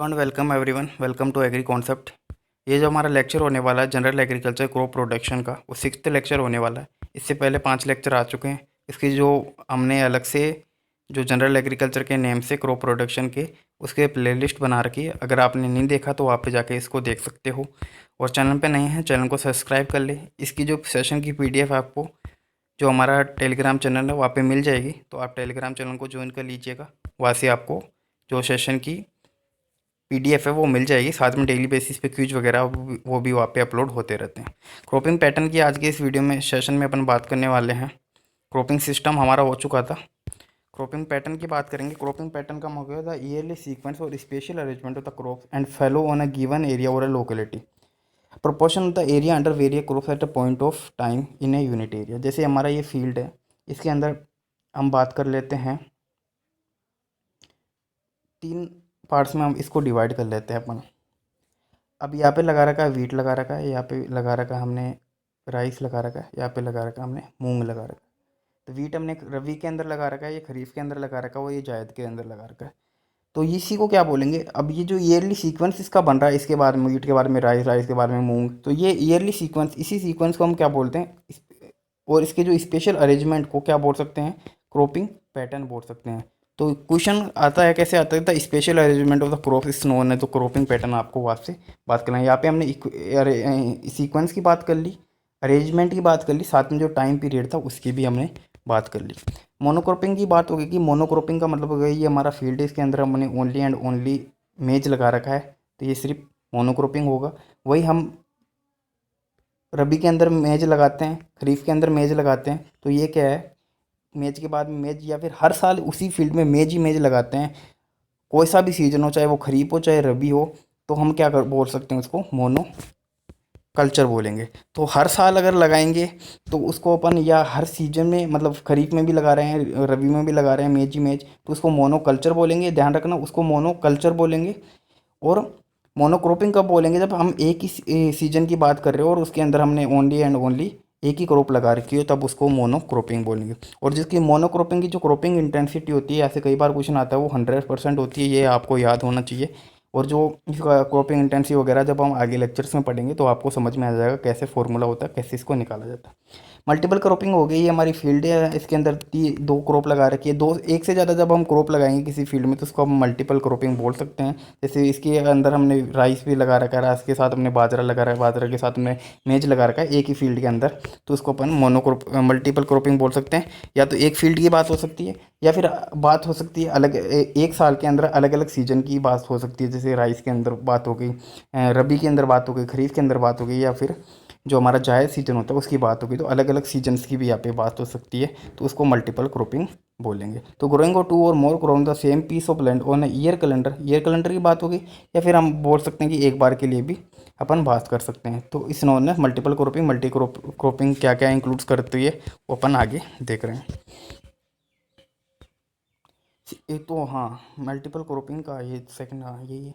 And welcome everyone, welcome to agri concept. ये जो हमारा लेक्चर होने वाला है जनरल एग्रीकल्चर क्रॉप प्रोडक्शन का, वो सिक्स्थ लेक्चर होने वाला है। इससे पहले 5 लेक्चर आ चुके हैं। इसकी जो हमने अलग से जो जनरल एग्रीकल्चर के नेम से क्रॉप प्रोडक्शन के उसके प्लेलिस्ट बना रखी है। अगर आपने नहीं देखा तो आप पे जाके इसको देख सकते हो। और चैनल पे नए हैं, चैनल को सब्सक्राइब कर ले। इसकी जो सेशन की PDF आपको जो हमारा टेलीग्राम चैनल है वहाँ पे मिल जाएगी, तो आप टेलीग्राम चैनल को ज्वाइन कर लीजिएगा। वहाँ से आपको जो सेशन की PDF है वो मिल जाएगी। साथ में डेली बेसिस पे क्विज वगैरह वो भी वहाँ पे अपलोड होते रहते हैं। क्रॉपिंग पैटर्न की आज के इस वीडियो में सेशन में अपन बात करने वाले हैं। क्रॉपिंग सिस्टम हमारा हो चुका था। क्रॉपिंग पैटर्न की बात करेंगे। क्रॉपिंग पैटर्न का मतलब था ईयरली सीक्वेंस और spatial arrangement of the crop and fallow on a given area और a locality. Proportion of the area under various crops at a point of time in a unit area. जैसे हमारा ये field है, इसके अंदर हम बात कर लेते हैं 3 पार्ट्स में। हम इसको डिवाइड कर लेते हैं अपन। अब यहाँ पे लगा रखा है वीट, लगा रखा है यहाँ पे, लगा रखा है हमने राइस, लगा रखा है यहाँ पे, लगा रखा है हमने मूंग, लगा रखा है। तो वीट हमने रबी के अंदर लगा रखा है, ये खरीफ के अंदर लगा रखा है, वो ये जायद के अंदर लगा रखा है। तो इसी को क्या बोलेंगे? अब ये जो ईयरली सीक्वेंस इसका बन रहा है, इसके बाद में वीट के बारे में राइस, राइस के बारे में मूंग, तो ये ईयरली सीक्वेंस, इसी सीक्वेंस को हम क्या बोलते हैं और इसके जो स्पेशल अरेंजमेंट को क्या बोल सकते हैं? क्रॉपिंग पैटर्न बोल सकते हैं। तो क्वेश्चन आता है, कैसे आता है? The special arrangement of the crop is known है। तो क्रॉपिंग पैटर्न आपको आपसे बात करना है। यहाँ पे हमने सीक्वेंस की बात कर ली, अरेंजमेंट की बात कर ली, साथ में जो टाइम पीरियड था उसकी भी हमने बात कर ली। मोनोक्रॉपिंग की बात होगी कि मोनोक्रॉपिंग का मतलब हो गया ये हमारा फील्ड है, इसके अंदर हमने ओनली एंड ओनली मेज लगा रखा है, तो ये सिर्फ मोनोक्रॉपिंग होगा। वही हम रबी के अंदर मेज लगाते हैं, खरीफ के अंदर मेज लगाते हैं, तो ये क्या है? मेज के बाद में मेज, या फिर हर साल उसी फील्ड में मेज ही मेज लगाते हैं। कोई सा भी सीजन हो, चाहे वो खरीफ हो चाहे रबी हो, तो हम क्या बोल सकते हैं उसको? मोनो कल्चर बोलेंगे। तो हर साल अगर लगाएंगे तो उसको अपन, या हर सीजन में, मतलब खरीफ में भी लगा रहे हैं रबी में भी लगा रहे हैं मेज ही मेज, तो उसको मोनो कल्चर बोलेंगे। ध्यान रखना, उसको मोनो कल्चर बोलेंगे। और मोनोक्रॉपिंग कब बोलेंगे? जब हम एक ही सीजन की बात कर रहे हो और उसके अंदर हमने ओनली एंड ओनली एक ही क्रॉप लगा रखी हो, तब उसको मोनोक्रॉपिंग बोलेंगे। और जिसकी मोनोक्रॉपिंग की जो क्रॉपिंग इंटेंसिटी होती है, ऐसे कई बार क्वेश्चन आता है, वो 100% होती है, ये आपको याद होना चाहिए। और जो इसका क्रॉपिंग इंटेंसिटी वगैरह जब हम आगे लेक्चर्स में पढ़ेंगे तो आपको समझ में आ जाएगा कैसे फॉर्मूला होता है, कैसे इसको निकाला जाता है। मल्टीपल क्रॉपिंग हो गई, ये हमारी फील्ड है, इसके अंदर दो क्रॉप लगा रखी है। दो, एक से ज़्यादा जब हम क्रॉप लगाएंगे किसी फील्ड में तो उसको हम मल्टीपल क्रॉपिंग बोल सकते हैं। जैसे इसके अंदर हमने राइस भी लगा रखा है, राइस के साथ हमने बाजरा लगा रखा है, बाजरा के साथ हमने मेज लगा रखा है एक ही फील्ड के अंदर, तो उसको अपन मोनोक्रॉप मल्टीपल क्रॉपिंग बोल सकते हैं। या तो एक फील्ड की बात हो सकती है, या फिर बात हो सकती है अलग एक साल के अंदर अलग अलग सीजन की बात हो सकती है। जैसे राइस के अंदर बात हो गई, रबी के अंदर बात हो गई, खरीफ के अंदर बात हो गई, या फिर जो हमारा जायद सीजन होता है उसकी बात होगी। तो अलग अलग सीजन्स की भी यहाँ पे बात हो सकती है, तो उसको मल्टीपल क्रॉपिंग बोलेंगे। तो growing or two or more crop the same piece of land on year calendar, year calendar की बात होगी। या फिर हम बोल सकते हैं कि एक बार के लिए भी अपन बात कर सकते हैं। तो इस नॉन है मल्टीपल क्रॉपिंग। क्रॉपिंग क्या क्या इंक्लूड्स करती है वो अपन आगे देख रहे हैं। एक तो हाँ, मल्टीपल क्रॉपिंग का ये सेकंड, हाँ यही है।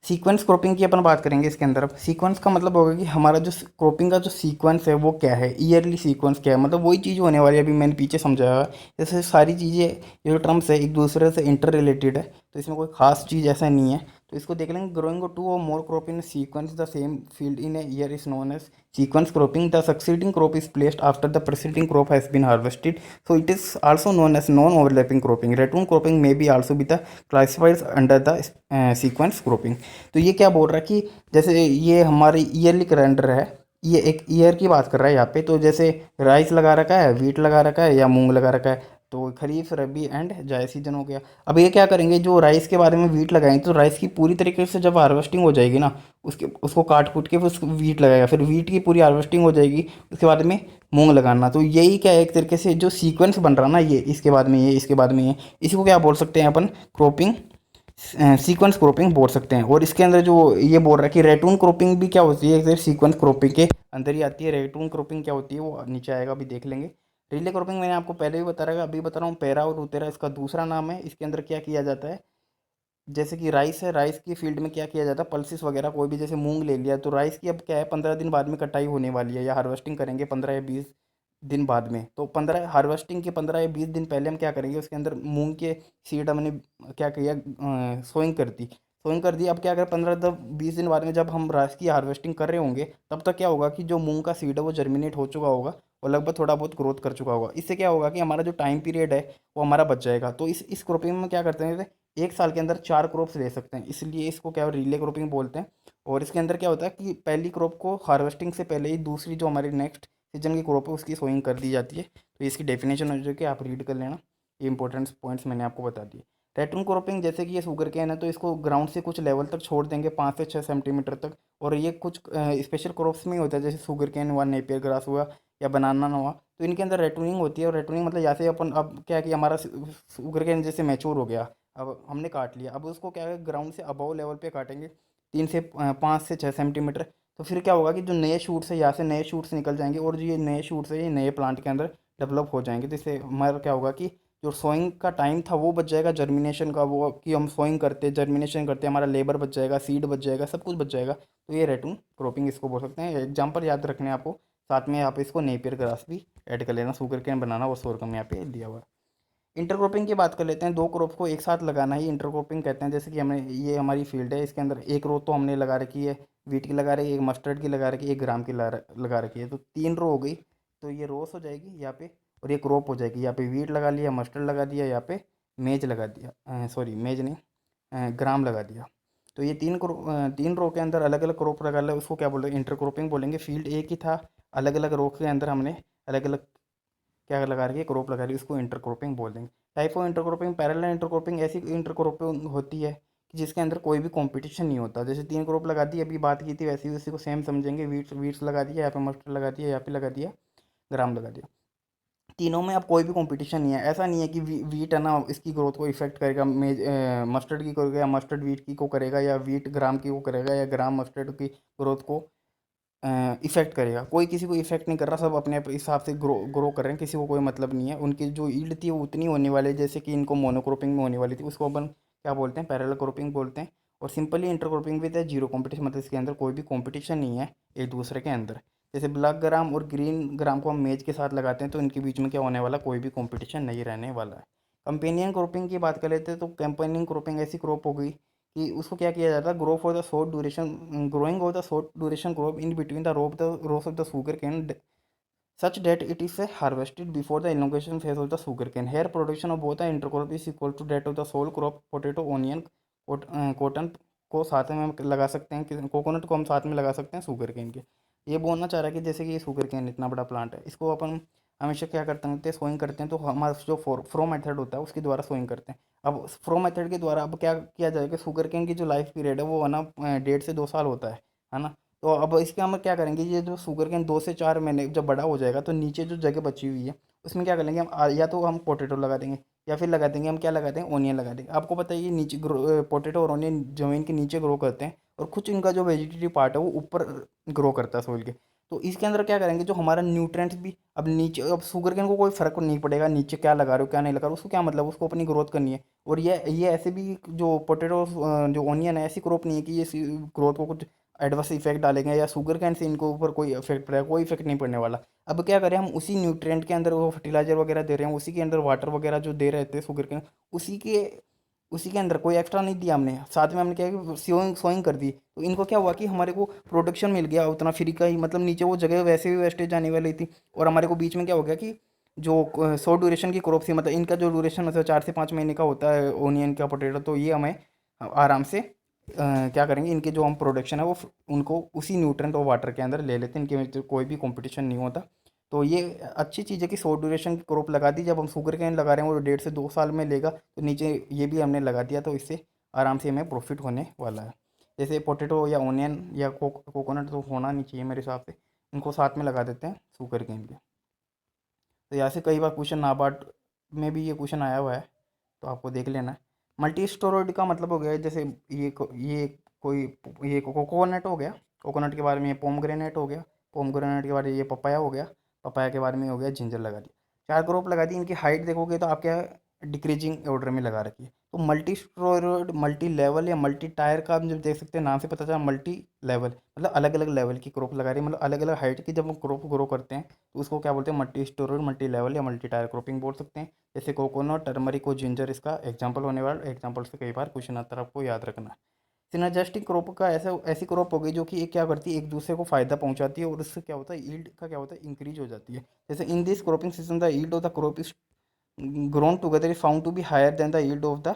सीक्वेंस क्रॉपिंग की अपन बात करेंगे इसके अंदर। अब सीक्वेंस का मतलब होगा कि हमारा जो क्रॉपिंग का जो सीक्वेंस है वो क्या है, ईयरली सीक्वेंस क्या है, मतलब वही चीज़ होने वाली है। अभी मैंने पीछे समझाया है, जैसे सारी चीज़ें जो टर्म्स है एक दूसरे से इंटर रिलेटेड है, तो इसमें कोई खास चीज़ ऐसा नहीं है। तो इसको देख लेंगे। Growing two or more crop in sequence the same field in a year is known as sequence cropping. The succeeding crop is placed after the preceding crop has been harvested, so it is also known as non overlapping cropping. Ratoon cropping may be also be the classified under the sequence cropping. तो ये क्या बोल रहा है कि जैसे ये हमारी ईयरली कैलेंडर है, ये एक ईयर की बात कर रहा है यहाँ पे। तो जैसे राइस लगा रखा है, वीट लगा रखा है, या मूंग लगा रखा है, तो खरीफ रबी एंड जायद सीजन हो गया। अब ये क्या करेंगे, जो राइस के बारे में वीट लगाएंगे, तो राइस की पूरी तरीके से जब हार्वेस्टिंग हो जाएगी ना, उसके उसको काट कूट के फिर उसको वीट लगाएगा, फिर वीट की पूरी हार्वेस्टिंग हो जाएगी, उसके बाद में मूंग लगाना। तो यही क्या है, एक तरीके से जो सीक्वेंस बन रहा ना, ये इसके बाद में ये, इसके बाद में ये, इसी को क्या बोल सकते हैं अपन? क्रॉपिंग, सीक्वेंस क्रॉपिंग बोल सकते हैं। और इसके अंदर जो ये बोल रहा है कि रेटून क्रॉपिंग भी क्या होती है, सीक्वेंस क्रॉपिंग के अंदर ही आती है। रेटून क्रॉपिंग क्या होती है वो नीचे आएगा, अभी देख लेंगे। रिले क्रॉपिंग मैंने आपको पहले भी बता रहा, अभी बता रहा हूँ। पैरा और उतेरा इसका दूसरा नाम है। इसके अंदर क्या किया जाता है, जैसे कि राइस है, राइस की फील्ड में क्या किया जाता है, पल्सिस वगैरह कोई भी, जैसे मूंग ले लिया, तो राइस की अब क्या है, 15 दिन बाद में कटाई होने वाली है, या हार्वेस्टिंग करेंगे 15 या 20 दिन बाद में। तो 15 हार्वेस्टिंग के 15 या 20 दिन पहले हम क्या करेंगे, उसके अंदर मूंग के सीड हमने क्या किया, सोइंग कर दी। सोइंग कर दी। अब क्या, अगर 15-20 दिन बाद में जब हम राइस की हार्वेस्टिंग कर रहे होंगे, तब तक क्या होगा कि जो मूंग का सीड है वो जर्मिनेट हो चुका होगा और लगभग थोड़ा बहुत ग्रोथ कर चुका होगा। इससे क्या होगा कि हमारा जो टाइम पीरियड है वो हमारा बच जाएगा। तो इस क्रॉपिंग में क्या करते हैं, जैसे एक साल के अंदर 4 क्रॉप्स ले सकते हैं, इसलिए इसको क्या रिले क्रॉपिंग बोलते हैं। और इसके अंदर क्या होता है कि पहली क्रॉप को हार्वेस्टिंग से पहले ही दूसरी जो हमारी नेक्स्ट सीजन की क्रॉप है उसकी सोइंग कर दी जाती है। तो इसकी डेफिनेशन हो जो कि आप रीड कर लेना, ये इंपॉर्टेंट पॉइंट्स मैंने आपको बता दिए। रेटून क्रॉपिंग, जैसे कि ये शुगर केन है तो इसको ग्राउंड से कुछ लेवल तक छोड़ देंगे, 5 से 6 सेंटीमीटर तक। और ये कुछ स्पेशल क्रॉप्स में ही होता है, जैसे शुगर केन हुआ, नेपियर ग्रास हुआ या बनाना हुआ, तो इनके अंदर रेटूनिंग होती है। और रेटूनिंग मतलब जैसे अपन, अब क्या है कि हमारा शुगर केन जैसे मैच्योर हो गया, अब हमने काट लिया, अब उसको क्या है ग्राउंड से अबव लेवल पे काटेंगे, 5 से 6 सेंटीमीटर। तो फिर क्या होगा कि जो नए शूट्स है, यहाँ से नए शूट्स निकल जाएंगे और जो ये नए शूट्स है ये नए प्लांट के अंदर डेवलप हो जाएंगे। तो इससे हमारा क्या होगा कि जो सोइंग का टाइम था वो बच जाएगा, जर्मिनेशन का वो कि हम सोइंग करते जर्मिनेशन करते हमारा लेबर बच जाएगा, सीड बच जाएगा, सब कुछ बच जाएगा। तो ये रेटून क्रॉपिंग इसको बोल सकते हैं। एग्जाम्पल याद रखने हैं आपको, साथ में आप इसको नेपियर ग्रास भी ऐड कर लेना, शुगर केन बनाना और सोरगम यहाँ पे दिया हुआ है। इंटरक्रॉपिंग की बात कर लेते हैं। दो क्रॉप को एक साथ लगाना ही इंटरक्रॉपिंग कहते हैं। जैसे कि हमने, ये हमारी फील्ड है, इसके अंदर एक रो तो हमने लगा रखी है वीट की लगा रखी है, एक मस्टर्ड की लगा रखी है, एक ग्राम की लगा रखी है, तो 3 रो हो गई। तो ये रोस हो जाएगी यहाँ पे, और ये क्रॉप हो जाएगी। यहाँ पे वीट लगा लिया, मस्टर्ड लगा दिया, यहाँ पे मेज लगा दिया, सॉरी मेज नहीं, ग्राम लगा दिया। तो ये 3 रो के अंदर अलग अलग क्रॉप लगा लिया, उसको क्या बोलेंगे, इंटरक्रॉपिंग बोलेंगे। फील्ड एक ही था, अलग अलग रो के अंदर हमने अलग अलग क्या लगा रही है, क्रॉप लगा रही है, उसको इंटरक्रॉपिंग बोल देंगे। Type of intercropping, parallel intercropping ऐसी इंटरक्रॉपिंग होती है कि जिसके अंदर कोई भी कंपटीशन नहीं होता। जैसे 3 क्रॉप लगा दी, अभी बात की थी, वैसे ही उसी को सेम समझेंगे। वीट्स वीट्स लगा दिया, यहाँ पे मस्टर्ड लगा दिया, यहाँ पे लगा दिया ग्राम लगा दिया। तीनों में अब कोई भी कंपटीशन नहीं है। ऐसा नहीं है कि वीट है ना इसकी ग्रोथ को इफेक्ट करेगा, मस्टर्ड की करेगा, या मस्टर्ड वीट की को करेगा, या वीट ग्राम की को करेगा, या ग्राम मस्टर्ड की ग्रोथ को इफेक्ट करेगा। कोई किसी को इफेक्ट नहीं कर रहा, सब अपने अपने हिसाब से ग्रो ग्रो कर रहे हैं, किसी को कोई मतलब नहीं है। उनकी जो ईल्ड थी वो उतनी होने वाली है जैसे कि इनको मोनोक्रॉपिंग में होने वाली थी। उसको अपन क्या बोलते हैं, पैरेलल क्रॉपिंग बोलते हैं। और सिंपली इंटरक्रॉपिंग विद है जीरो कॉम्पिटिशन, मतलब इसके अंदर कोई भी कॉम्पिटिशन नहीं है एक दूसरे के अंदर। जैसे ब्लैक ग्राम और ग्रीन ग्राम को हम मेज के साथ लगाते हैं, तो इनके बीच में क्या होने वाला, कोई भी कॉम्पिटिशन नहीं रहने वाला है। कंपेनियन क्रॉपिंग की बात कर लेते हैं, तो कंपेनियन क्रॉपिंग ऐसी क्रॉप हो गई कि उसको क्या किया जाता है, grow for the short duration, growing of the short duration crop in between the rows of the sugar cane such that it is harvested before the elongation phase of the sugar cane. Here production of both the intercrop is equal to that of the sole crop potato, onion, cotton को साथ में हम लगा सकते हैं, coconut को हम साथ में लगा सकते हैं शुगर केन के। ये बोलना चाह रहा है कि जैसे कि ये शुगर केन इतना बड़ा प्लांट है, इसको अपन हमेशा क्या करते हैं, सोइंग करते हैं। तो हमारा जो फ्रो मेथड होता है उसके द्वारा सोइंग करते हैं। अब फ्रो मेथड के द्वारा अब क्या किया जाएगा, शुगर केन की जो लाइफ पीरियड है वो है ना 1.5 से 2 साल होता है ना। तो अब इसके हम क्या करेंगे, ये जो शुगर केन 2 से 4 महीने जब बड़ा हो जाएगा, तो नीचे जो जगह बची हुई है उसमें क्या करेंगे हम, या तो हम पोटैटो लगा देंगे, या फिर लगा देंगे हम क्या लगा देंगे, ओनियन लगा देंगे। आपको पता है ये नीचे पोटैटो और ओनियन ज़मीन के नीचे ग्रो करते हैं, और कुछ इनका जो वेजिटेटिव पार्ट है वो ऊपर ग्रो करता है सोइल के। तो इसके अंदर क्या करेंगे, जो हमारा न्यूट्रेंट्स भी अब नीचे, अब शुगर केन को कोई फर्क नहीं पड़ेगा नीचे क्या लगा रहे हो क्या नहीं लगा रहे हो, उसको क्या मतलब, उसको अपनी ग्रोथ करनी है। और ये ऐसे भी जो पोटैटो जो ओनियन है, ऐसी क्रॉप नहीं है कि ये ग्रोथ को कुछ एडवर्स इफेक्ट डालेंगे, या शुगर कैन से इनको ऊपर कोई इफेक्ट पड़ेगा, कोई इफेक्ट नहीं पड़ने वाला। अब क्या करें, हम उसी न्यूट्रिएंट के अंदर वो फर्टिलाइजर वगैरह दे रहे हैं, उसी के अंदर वाटर वगैरह जो दे रहे थे शुगर कैन, उसी के उसी के अंदर कोई एक्स्ट्रा नहीं दिया हमने, साथ में हमने क्या है सोइंग सोइंग कर दी। तो इनको क्या हुआ कि हमारे को प्रोडक्शन मिल गया उतना फ्री का ही, मतलब नीचे वो जगह वैसे भी वेस्टेज जाने वाली थी, और हमारे को बीच में क्या हो गया कि जो शॉर्ट ड्यूरेशन की क्रॉप थी, मतलब इनका जो ड्यूरेशन मतलब 4 से 5 महीने का होता है ओनियन का, पोटेटो, तो ये हमें आराम से क्या करेंगे, इनके जो हम प्रोडक्शन है वो उनको उसी न्यूट्रेंट और वाटर के अंदर ले लेते हैं, इनके में तो कोई भी कंपटीशन नहीं होता। तो ये अच्छी चीज़ है कि शॉर्ट ड्यूरेशन की क्रॉप लगा दी। जब हम शुगर केन लगा रहे हैं वो 1.5 से 2 साल में लेगा, तो नीचे ये भी हमने लगा दिया, तो इससे आराम से हमें प्रॉफिट होने वाला है। जैसे पोटैटो या ओनियन या कोकोनट तो होना नहीं चाहिए मेरे हिसाब से, इनको साथ में लगा देते हैं शुगर केन के। तो यहाँ से कई बार क्वेश्चन नाबार्ड में भी ये क्वेश्चन आया हुआ है, तो आपको देख लेना है। मल्टी स्टोरेड का मतलब हो गया जैसे ये कोई ये कोकोनट हो गया, कोकोनट के बारे में ये पोमग्रेनेट हो गया, पोमग्रेनेट के बारे में ये पपाया हो गया, पपाया के बारे में हो गया जिंजर लगा दिया। 4 क्रॉप लगा दी, इनकी हाइट देखोगे तो आप क्या डिक्रीजिंग ऑर्डर में लगा रखी है। तो मल्टी स्टोरेड, मल्टी लेवल या मल्टी टायर का आप जब देख सकते हैं, नाम से पता चला मल्टी लेवल, मतलब अलग अलग लेवल की क्रॉप लगा रही है, मतलब अलग अलग हाइट की जब हम क्रॉप ग्रो करते हैं तो उसको क्या बोलते हैं, मल्टी स्टोरेड, मल्टी लेवल या मल्टी टायर क्रॉपिंग बोल सकते हैं। जैसे कोकोनट, टर्मरिक और जिंजर इसका एग्जाम्पल होने वाला, एग्जाम्पल से कई बार क्वेश्चन आता है, आपको याद रखना है। सिनर्जिस्टिक क्रॉप का ऐसी क्रॉप हो गई जो कि एक क्या करती है, एक दूसरे को फायदा पहुंचाती है, और उससे क्या होता है, यील्ड का क्या होता है, इंक्रीज हो जाती है। जैसे in this cropping system the yield of the crop is grown together is found to be higher than the yield of the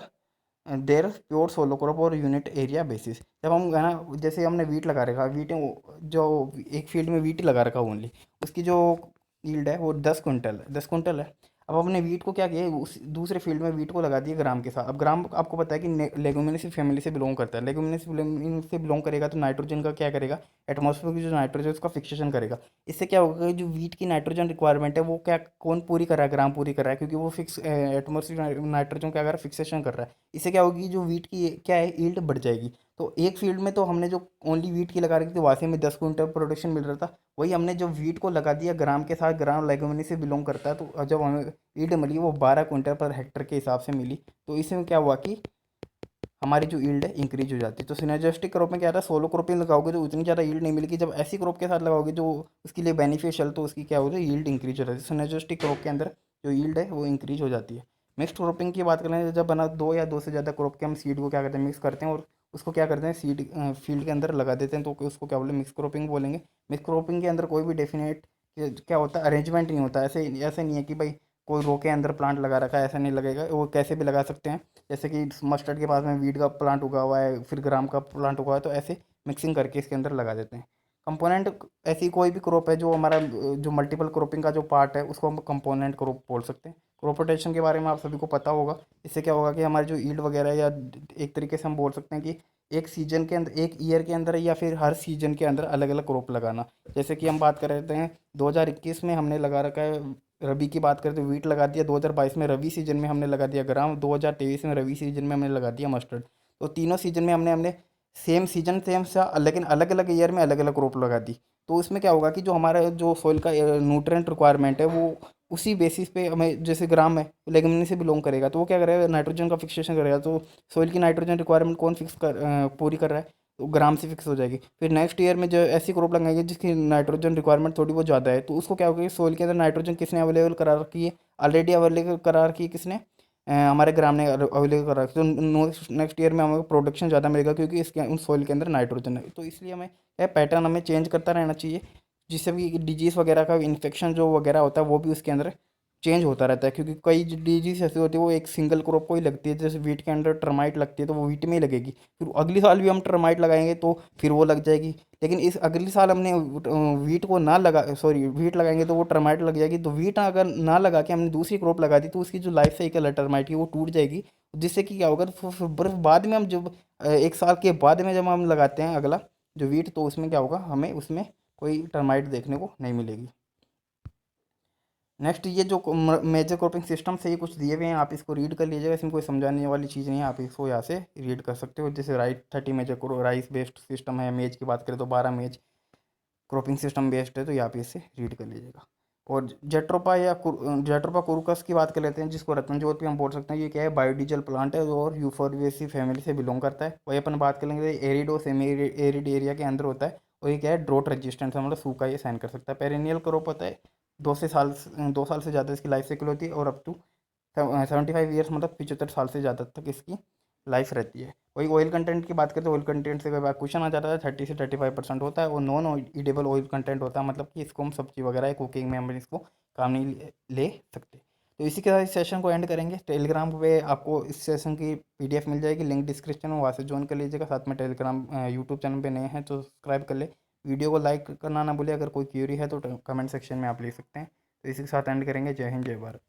their pure solo crop और यूनिट एरिया बेसिस। जब हम है ना, जैसे हमने वीट लगा रखा, वीट जो एक फील्ड में वीट लगा रखा ओनली, उसकी जो यील्ड है वो 10 क्विंटल है, 10 क्विंटल है। अब हमने वीट को क्या किया, उस दूसरे फील्ड में वीट को लगा दिया ग्राम के साथ। अब ग्राम आपको पता है कि लेगुमिनेसी फैमिली से बिलोंग करता है, लेगुमिनेसी फैमिली से बिलोंग करेगा तो नाइट्रोजन का क्या करेगा, एटमॉस्फेयर की जो नाइट्रोजन उसका फिक्सेशन करेगा। इससे क्या होगा कि जो वीट की नाइट्रोजन रिक्वायरमेंट है वो क्या कौन पूरी कर रहा है, ग्राम पूरी कर रहा है, क्योंकि वो फिक्स एटमॉस्फेयर नाइट्रोजन क्या कर रहा है, फिक्सेशन कर रहा है। इससे क्या होगी, जो वीट की क्या है, यील्ड बढ़ जाएगी। तो एक फील्ड में तो हमने जो ओनली वीट की लगा रखी थी, वहाँ से हमें 10 क्विंटल प्रोडक्शन मिल रहा था। वही हमने जो वीट को लगा दिया ग्राम के साथ, ग्राम लेगुमिनी से बिलोंग करता है, तो जब हमें यील्ड मिली वो 12 क्विंटल पर हेक्टर के हिसाब से मिली। तो इसमें क्या हुआ कि हमारी जो यील्ड है इंक्रीज हो जाती है। तो सिनर्जिस्टिक क्रॉप में क्या था, सोलो क्रॉपिंग लगाओगे तो उतनी ज़्यादा यील्ड नहीं मिलेगी, जब ऐसी क्रॉप के साथ लगाओगे जो उसके लिए बेनिफिशियल, तो उसकी क्या होती है, यील्ड इंक्रीज हो जाती है। सिनर्जिस्टिक क्रॉप के अंदर जो यील्ड है वो इंक्रीज हो जाती है। मिक्स्ड क्रॉपिंग की बात करें, जब बना दो या दो से ज़्यादा क्रॉप के हम सीड को क्या करते हैं, मिक्स करते हैं, और उसको क्या करते हैं, सीड फील्ड के अंदर लगा देते हैं, तो उसको क्या बोलेंगे, मिक्स क्रॉपिंग बोलेंगे। मिक्स क्रॉपिंग के अंदर कोई भी डेफिनेट क्या होता है, अरेंजमेंट नहीं होता। ऐसे ऐसे नहीं है कि भाई कोई रो के अंदर प्लांट लगा रखा है, ऐसा नहीं लगेगा, वो कैसे भी लगा सकते हैं। जैसे कि मस्टर्ड के पास में वीट का प्लांट उगा हुआ है, फिर ग्राम का प्लांट उगा हुआ है, तो ऐसे मिक्सिंग करके इसके अंदर लगा देते हैं। कंपोनेंट ऐसी कोई भी क्रॉप है जो हमारा जो मल्टीपल क्रॉपिंग का जो पार्ट है, उसको हम कंपोनेंट क्रॉप बोल सकते हैं। क्रॉप रोटेशन के बारे में आप सभी को पता होगा। इससे क्या होगा कि हमारी जो ईल्ड वगैरह, या एक तरीके से हम बोल सकते हैं कि एक सीजन के अंदर, एक ईयर के अंदर, या फिर हर सीजन के अंदर अलग अलग क्रॉप लगाना। जैसे कि हम बात कर रहे हैं 2021 में हमने लगा रखा है, रबी की बात करें तो वीट लगा दिया, 2022 में रबी सीजन में हमने लगा दिया ग्राम, 2023 में रबी सीजन में हमने लगा दिया मस्टर्ड। तो तीनों सीजन में हमने हमने सेम सीजन सेम सा, लेकिन अलग अलग ईयर में अलग अलग क्रॉप लगा दी। तो उसमें क्या होगा कि जो हमारा जो सॉइल का न्यूट्रिएंट रिक्वायरमेंट है वो उसी बेसिस पे हमें, जैसे ग्राम है लेगुमिनी से बिलोंग करेगा, तो वो क्या करेगा, नाइट्रोजन का फिक्सेशन करेगा। तो सॉइल की नाइट्रोजन रिक्वायरमेंट कौन पूरी कर रहा है, तो ग्राम से फिक्स हो जाएगी। फिर नेक्स्ट ईयर में जो ऐसी क्रॉप लगाएंगे जिसकी नाइट्रोजन रिक्वायरमेंट थोड़ी बहुत ज़्यादा है, तो उसको क्या होगा, सोइल के अंदर नाइट्रोजन किसने अवेलेबल करा रखी है, ऑलरेडी अवेलेबल करा रखी है, किसने, हमारे ग्राम ने अवेलेबल करा रखी है। तो नेक्स्ट ईयर में हमें प्रोडक्शन ज़्यादा मिलेगा, क्योंकि इसके उन सोइल के अंदर नाइट्रोजन है। तो इसलिए हमें यह पैटर्न हमें चेंज करता रहना चाहिए, जिससे भी डिजीज़ वगैरह का इन्फेक्शन जो वगैरह होता है वो भी उसके अंदर चेंज होता रहता है। क्योंकि कई डिजीज ऐसी होती है वो एक सिंगल क्रॉप को ही लगती है, जैसे वीट के अंदर टर्माइट लगती है तो वो वीट में ही लगेगी, फिर अगली साल भी हम टर्माइट लगाएंगे तो फिर वो लग जाएगी। लेकिन इस अगली साल हमने वीट को ना लगा, सॉरी वीट लगाएंगे तो वो टर्माइट लग जाएगी। तो वीट अगर ना लगा के हमने दूसरी क्रॉप लगा दी तो उसकी जो लाइफ साइकिल है टर्माइट की वो टूट जाएगी। जिससे कि क्या होगा, तो फिर बाद में हम जब एक साल के बाद में जब हम लगाते हैं अगला जो वीट, तो उसमें क्या होगा, हमें उसमें कोई टर्माइट देखने को नहीं मिलेगी। नेक्स्ट ये जो मेजर क्रॉपिंग सिस्टम से ये कुछ दिए हुए हैं, आप इसको रीड कर लीजिएगा, इसमें कोई समझाने वाली चीज़ नहीं है, आप इसको यहाँ से रीड कर सकते हो। जैसे 30 मेजर राइस बेस्ड सिस्टम है, मेज की बात करें तो 12 मेज क्रॉपिंग सिस्टम बेस्ड है, तो यहाँ पे इसे रीड कर लीजिएगा। और जेट्रोपा जेट्रोपा कुरुकस की बात कर लेते हैं, जिसको रतन ज्योत भी हम बोल सकते हैं। ये क्या है, बायोडीजल प्लांट है और यूफोर्बिएसी फैमिली से बिलोंग करता है। वही अपन बात कर लेंगे, एरिड और सेमी एरिड एरिया के अंदर होता है। और ये क्या है, ड्रोट रेजिस्टेंस है, मतलब सूखा ये सहन कर सकता है। पेरेनियल क्रॉप होता है, 2 साल से ज़्यादा इसकी लाइफ साइकिल होती है, और अप टू 75 ईयर्स, मतलब 75 साल से ज़्यादा तक इसकी लाइफ रहती है। वही ऑयल कंटेंट की बात करें तो ऑयल कंटेंट से कई क्वेश्चन आ जाता है, 30 से 35% होता है। और नॉन ईडेबल ऑयल कंटेंट होता है, मतलब कि इसको हम सब्जी वगैरह कुकिंग में हम इसको काम नहीं ले सकते। तो इसी के साथ इस सेशन को एंड करेंगे। टेलीग्राम पे आपको इस सेशन की पीडीएफ मिल जाएगी, लिंक डिस्क्रिप्शन में, वहाँ से ज्वाइन कर लीजिएगा। साथ में टेलीग्राम यूट्यूब चैनल पे नए हैं तो सब्सक्राइब कर ले। वीडियो को लाइक करना ना भूलिए, अगर कोई क्यूरी है तो कमेंट सेक्शन में आप लिख सकते हैं। तो इसी के साथ एंड करेंगे। जय हिंद, जय भारत।